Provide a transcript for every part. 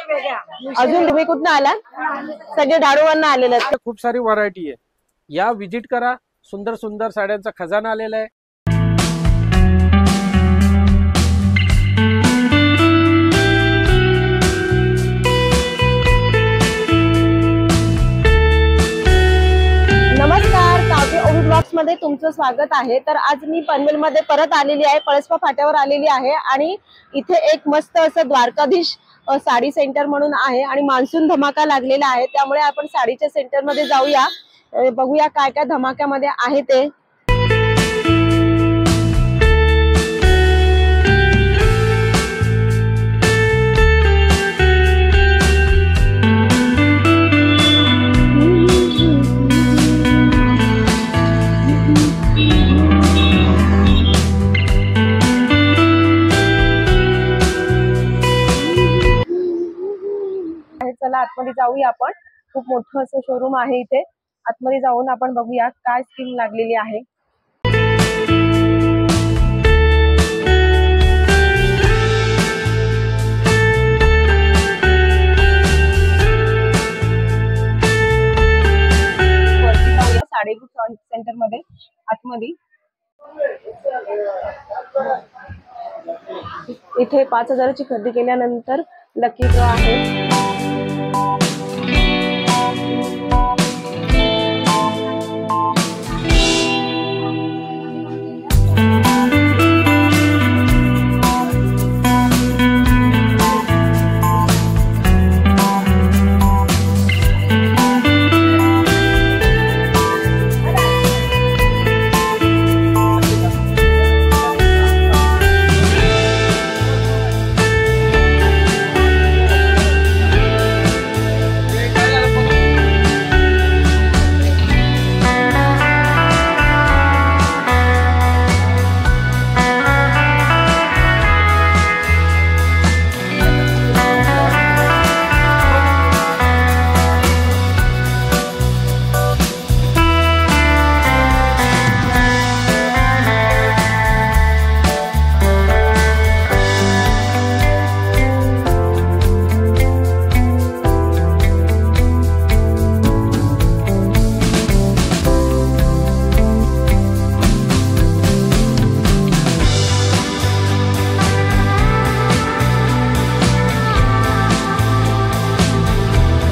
अजून तुम्ही कुठं आला? सगळे धारूरवरून आलेले आहेत. खूप सारी व्हरायटी आहे, या विजिट करा. सुंदर सुंदर साड्यांचा खजाना आलेला आहे. नमस्कार, काव्य ओवी ब्लॉग्स मध्ये तुमचं स्वागत आहे. तर आज मी पनवेल मध्ये परत आलेली आहे, पळसपा फाट्यावर आलेली आहे आणि इथे एक मस्त असं द्वारकाधीश साडी सेंटर म्हणून आहे आणि मान्सून धमाका लागलेला आहे. त्यामुळे आपण साडीच्या सेंटर मध्ये जाऊया, बघूया काय काय धमाक्यामध्ये आहे ते. चला आतमध्ये जाऊया आपण. खूप मोठं असं शोरूम आहे इथे. आतमध्ये जाऊन आपण बघूया काय स्कीम लागलेली आहे. साडी सेंटर मध्ये आतमध्ये इथे 5,000ची खरेदी केल्यानंतर लकी ड्रॉ आहे.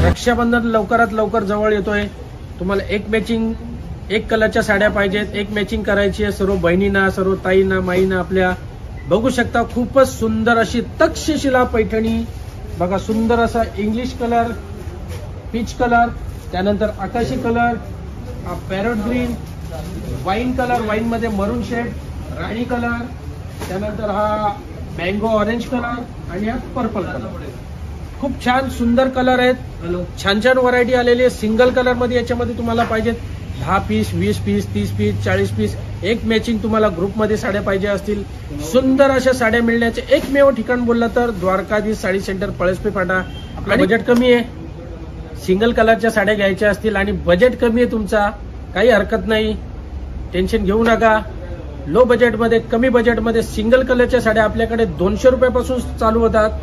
रक्षाबंधन लवकरात लवकर जवळ येतोय. तुम्हाला एक मॅचिंग, एक कलरच्या साड्या पाहिजेत, एक मॅचिंग करायची आहे सर्व बहिणींना, सर्व ताईंना, माईंना आपल्या. बघू शकता खूपच सुंदर अशी तक्षशिला पैठणी बघा. सुंदर असा इंग्लिश कलर, पीच कलर, त्यानंतर आकाशी colour, parrot green, wine colour, wine मध्ये मरून शेड, राणी कलर, त्यानंतर हा मँगो ऑरेंज कलर आणि हा पर्पल कलर. खूप छान सुंदर कलर आहेत. छान छान व्हरायटी आलेली आहे. सिंगल कलर मध्ये याच्यामध्ये तुम्हाला पाहिजेत 10 पीस, 20 पीस, 30 पीस, 40 पीस, एक मॅचिंग तुम्हाला ग्रुपमध्ये साड्या पाहिजे असतील. सुंदर अशा साड्या मिळण्याचे एकमेव ठिकाण बोलला तर द्वारकाधीश साडी सेंटर, पळसपे फाटा. आपलं बजेट कमी आहे, सिंगल कलरच्या साड्या घ्यायच्या असतील आणि बजेट कमी आहे तुमचा, काही हरकत नाही, टेन्शन घेऊ नका. लो बजेटमध्ये, कमी बजेटमध्ये सिंगल कलरच्या साड्या आपल्याकडे 200 रुपयापासून चालू होतात.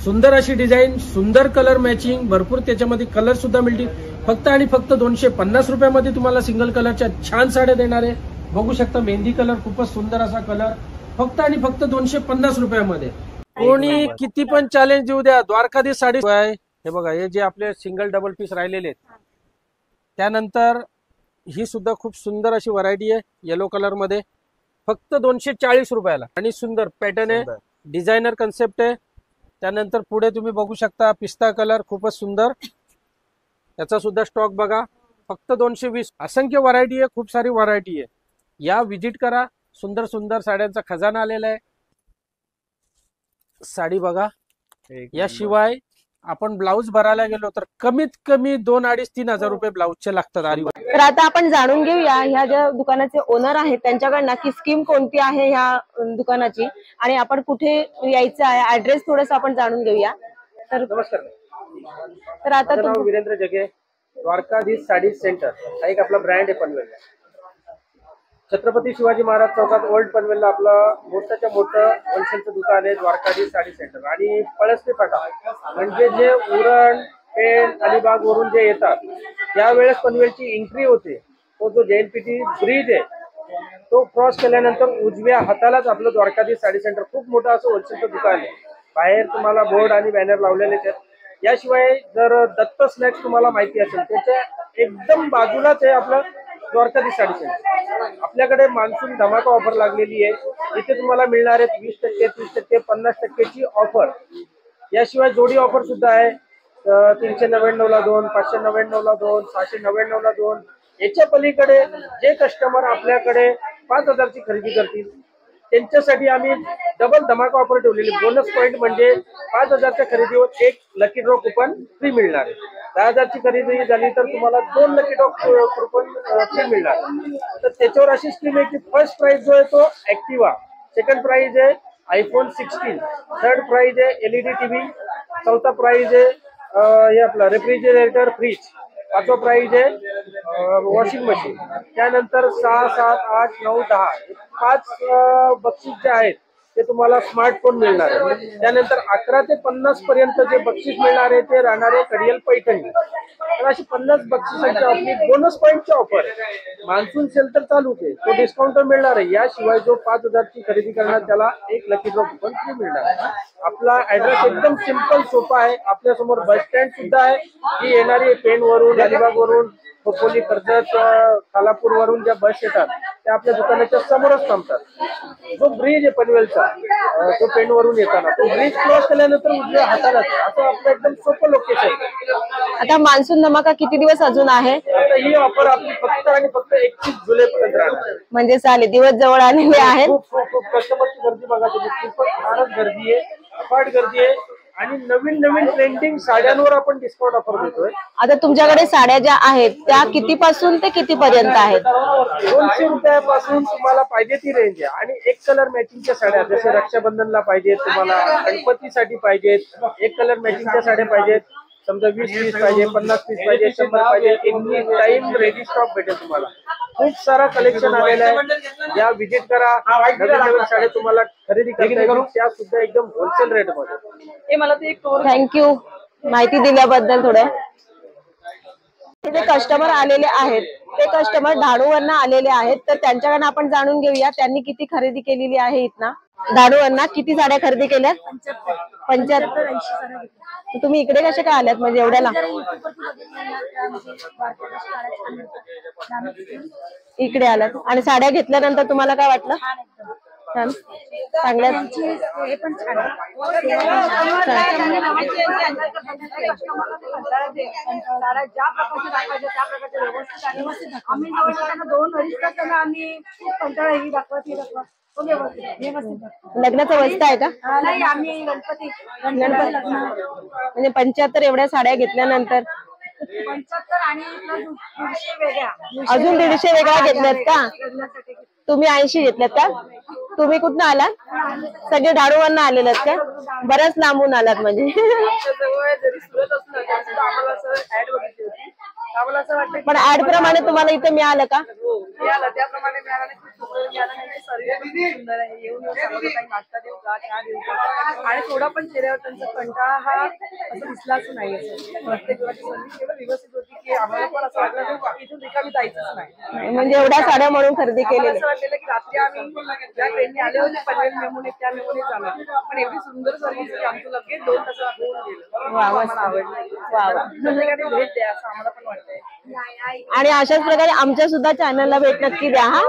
सुंदर अशी डिझाईन, सुंदर कलर मॅचिंग, भरपूर त्याच्यामध्ये कलर सुद्धा मिळतील. फक्त आणि फक्त 250 रुपयामध्ये तुम्हाला सिंगल कलरच्या छान साड्या देणार आहे. बघू शकता मेहंदी कलर, खूपच सुंदर असा कलर, फक्त आणि फक्त 250 रुपयामध्ये. कोणी किती पण चॅलेंज देऊ द्या, द्वारकाधीश साडी आहे. हे बघा, हे जे आपले सिंगल डबल पीस राहिलेले आहेत. त्यानंतर ही सुद्धा खूप सुंदर अशी व्हरायटी आहे येलो कलर मध्ये, फक्त 240 रुपयाला. आणि सुंदर पॅटर्न आहे, डिझायनर कन्सेप्ट आहे. त्यानंतर पुढे तुम्ही बघू शकता पिस्ता कलर, खूपच सुंदर, याचा सुद्धा स्टॉक बघा, फक्त 220. असंख्य व्हरायटी आहे, खूप सारी व्हरायटी आहे. या विजिट करा. सुंदर सुंदर साड्यांचा खजाना आलेला आहे. साडी बघा. याशिवाय आपण ब्लाऊज भरायला गेलो तर कमीत कमी 2-2.5-3 हजार रुपये ब्लाऊजचे लागतात. तर आता आपण जाणून घेऊया ह्या ज्या दुकानाचे ओनर आहेत त्यांच्याकडनं की स्कीम कोणती आहे ह्या दुकानाची आणि आपण कुठे यायचं आहे, ऍड्रेस थोडस आपण जाणून घेऊया. तर नमस्कार. तर आता नाव वीरेंद्र जगे, द्वारकाधीश साडी सेंटर हा एक आपला ब्रँड आहे पनवेल. छत्रपती शिवाजी महाराज चौकात ओल्ड पनवेलला आपलं मोठ्याच्या मोठं होलसेलचं दुकान आहे द्वारकाधीश साडी सेंटर. आणि पळसपे फाटा म्हणजे जे उरण पेण अलिबाग वरून जे येतात त्यावेळेस पनवेलची एंट्री होते. तो जो JNPT ब्रिज आहे तो क्रॉस केल्यानंतर उजव्या हातालाच आपलं द्वारकाधीश साडी सेंटर खूप मोठं असं होलसेलचं दुकान आहे. बाहेर तुम्हाला बोर्ड आणि बॅनर लावलेले आहेत. याशिवाय जर दत्त स्नॅक्स तुम्हाला माहिती असेल त्याच्या एकदम बाजूलाच आहे आपलं द्वारकाधीश साडी सेंटर. आपल्याकडे मान्सून धमाका ऑफर लागलेली आहे. इथे तुम्हाला मिळणार आहेत 20%, 30%, 50%ची ऑफर. याशिवाय जोडी ऑफर सुद्धा आहे. 399ला 2, 599ला 2, 699ला 2. याच्या पलीकडे जे कस्टमर आपल्याकडे 5000ची खरेदी करतील त्यांच्यासाठी आम्ही डबल धमाका ऑफर ठेवलेली. बोनस पॉईंट म्हणजे 5000च्या खरेदीवर एक लकी ड्रॉ कुपन फ्री मिळणार आहे. 10,000ची खरेदी झाली तर तुम्हाला 2 लकी ड्रॉ कुपन फ्री मिळणार. तर त्याच्यावर अशी स्कीम आहे की फर्स्ट प्राइज जो आहे तो ऍक्टिवा, सेकंड प्राइज आहे iPhone 16, थर्ड प्राइज आहे LED TV, चौथा प्राइज आहे हे आपला रेफ्रिजरेटर फ्रीज, पाचवा प्राइज आहे वॉशिंग मशीन. त्यानंतर 6, 7, 8, 9, 10 5 बक्षीस जे आहेत ते तुम्हाला स्मार्टफोन मिळणार आहे. त्यानंतर 11 ते 50 पर्यंत जे बक्षीस मिळणार आहे ते राहणार आहे कडियल पैठणी. तर अशी 50 बक्षिसांची आपली बोनस पॉईंटची ऑफर आहे. मान्सून सेल तर चालूच आहे, तो डिस्काउंट मिळणार आहे. याशिवाय जो 5000ची खरेदी करणार त्याला एक लकी ड्रॉ कुपन फ्री मिळणार आहे. आपला ऍड्रेस एकदम सिंपल सोपा आहे. आपल्या समोर बस स्टँड सुद्धा आहे. जी येणारी पेण वरून अलिबाग वरून खोपोली कर्जत खालापूर वरून ज्या बस येतात त्या आपल्या दुकानाच्या समोरच थांबतात. जो ब्रिज आहे पनवेलचा तो पेण वरून येताना तो ब्रिज क्रॉस केल्यानंतर उजव्या हाताला असं आपलं एकदम सोपं लोकेशन. आता मान्सून धमाका किती दिवस अजून आहे? आता ही ऑफर आपली फक्त आणि फक्त 31 जुलैपर्यंत राहणार. म्हणजे चालेल, दिवस जवळ आलेले आहेत. खूप कस्टमरची गर्दी बघा तुम्ही. खूपच फारच गर्दी आहे, अफाट गर्दी आहे. आणि नवीन नवीन ट्रेंडिंग साड्यांवर आपण डिस्काउंट ऑफर देतोय. आता तुमच्याकडे साड्या ज्या आहेत त्या कितीपासून ते किती पर्यंत आहेत? 200 रुपयापासून तुम्हाला पाहिजे ती रेंज आहे. आणि एक कलर मॅचिंगच्या साड्या जसे रक्षाबंधनला पाहिजेत, तुम्हाला गणपतीसाठी पाहिजेत, एक कलर मॅचिंगच्या साड्या पाहिजेत. समजा 20 पीस पाहिजे, 50 पीस पाहिजे, 100 पाहिजे, एनी टाइम रेडी स्टॉक भेटेल तुम्हाला. खूप सारा कलेक्शन आलेला आहे. या विजिट करा. नवीन नवीन साड्या तुम्हाला खरेदी करता येईल, त्या सुद्धा एकदम होलसेल रेट मध्ये. थँक्यू माहिती दिल्याबद्दल. थोडं जे कस्टमर आलेले आहेत ते कस्टमर धाडूवरनं आलेले आहेत, तर त्यांच्याकडनं आपण जाणून घेऊया त्यांनी किती खरेदी केलेली आहे. इथना धाडूवरनं किती साड्या खरेदी केल्यात? 75. तुम्ही इकडे कशा काय आल्यात म्हणजे एवढ्याला? इकडे आलात आणि साड्या घेतल्यानंतर तुम्हाला काय वाटलं? छान, चांगल्या. लग्नाचं वस्त आहे का? म्हणजे 75 एवढ्या साड्या घेतल्यानंतर अजून 150 वेगळ्या घेतल्यात का? तुम्ही 80 घेतल्यात का? तुम्ही कुठनं आलात? सगळे धाडूवरनं आलेले का? बऱ्याच लांबून आलात म्हणजे. पण ऍड प्रमाणे तुम्हाला इथे मिळालं का? आणि थोडा पण चेहऱ्यावर त्यांचा कंटाळा हा असं दिसलाच नाही. प्रत्येक व्यवस्थित होती की आम्हाला पण असं वाटलं इथून रिकामी जायचंच नाही. म्हणजे एवढ्या साड्या म्हणून खरेदी केली. असं वाटलेलं की रात्री आम्ही ज्या ट्रेनने आले होते पनवेल मेमोने त्या मेमोने झाला, पण एवढी सुंदर सर्व्हिस की आमचं लगेच 2 तासात होऊन गेलं. आम्हाला आवडलं. प्रत्येकाने भेट द्या असं आम्हाला पण वाटतंय. आणि अशाच प्रकारे आमच्या सुद्धा चॅनलला भेट नक्की द्या. हा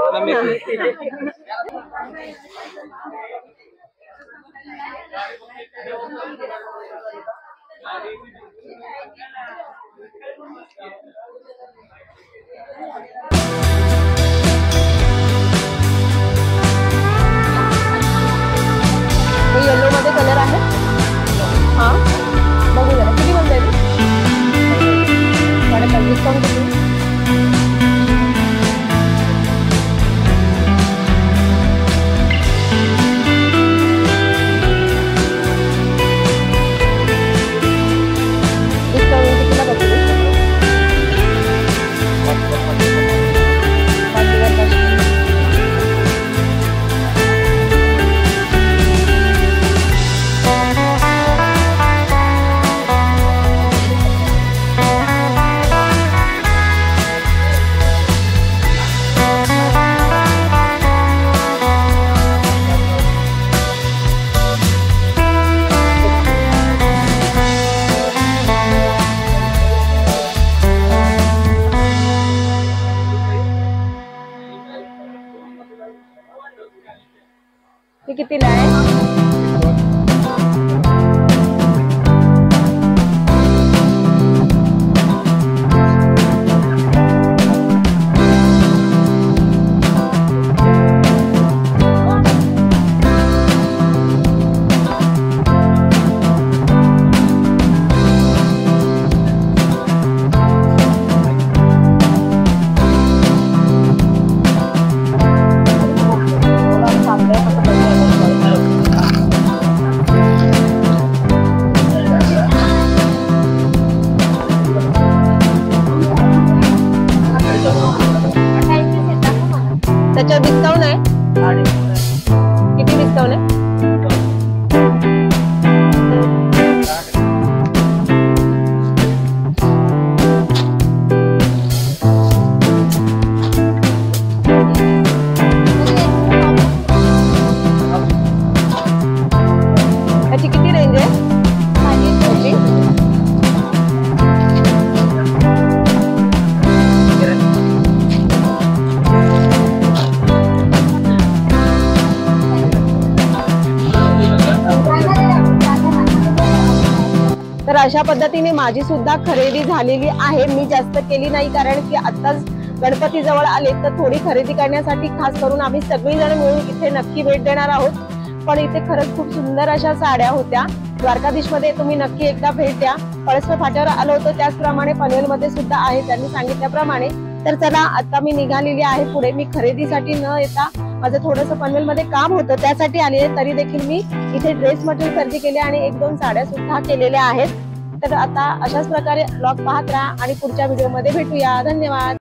येलो मध्ये कलर आहे. हा बघू जरा किती म्हणताय डिस्काउंट किती? ही कितीला आहे? त्याच्यावर डिस्काउंट आहे? किती डिस्काउंट आहे? त्याची किती रेंज आहे? तर अशा पद्धतीने माझी सुद्धा खरेदी झालेली आहे. मी जास्त केली नाही कारण की आताच गणपती जवळ आले तर थोडी खरेदी करण्यासाठी खास करून आम्ही सगळीजण मिळून इथे नक्की भेट देणार आहोत. पण इथे खरंच खूप सुंदर अशा साड्या होत्या. द्वारकाधीश मध्ये तुम्ही नक्की एकदा भेट द्या. पळसपा फाट्यावर आलो होतो त्याचप्रमाणे पनवेलमध्ये सुद्धा आहे त्यांनी सांगितल्याप्रमाणे. तर चला आता मी निघालेली आहे पुढे. मी खरेदीसाठी न येता माझं थोडंसं पनवेलमध्ये काम होतं त्यासाठी आली आहे. तरी देखील मी इथे ड्रेस मटेरियल खरेदी केले आणि 1-2 साड्या सुद्धा केलेल्या आहेत. तर आता अशाच प्रकारे ब्लॉग पाहत राहा आणि पुढच्या व्हिडिओमध्ये भेटूया. धन्यवाद.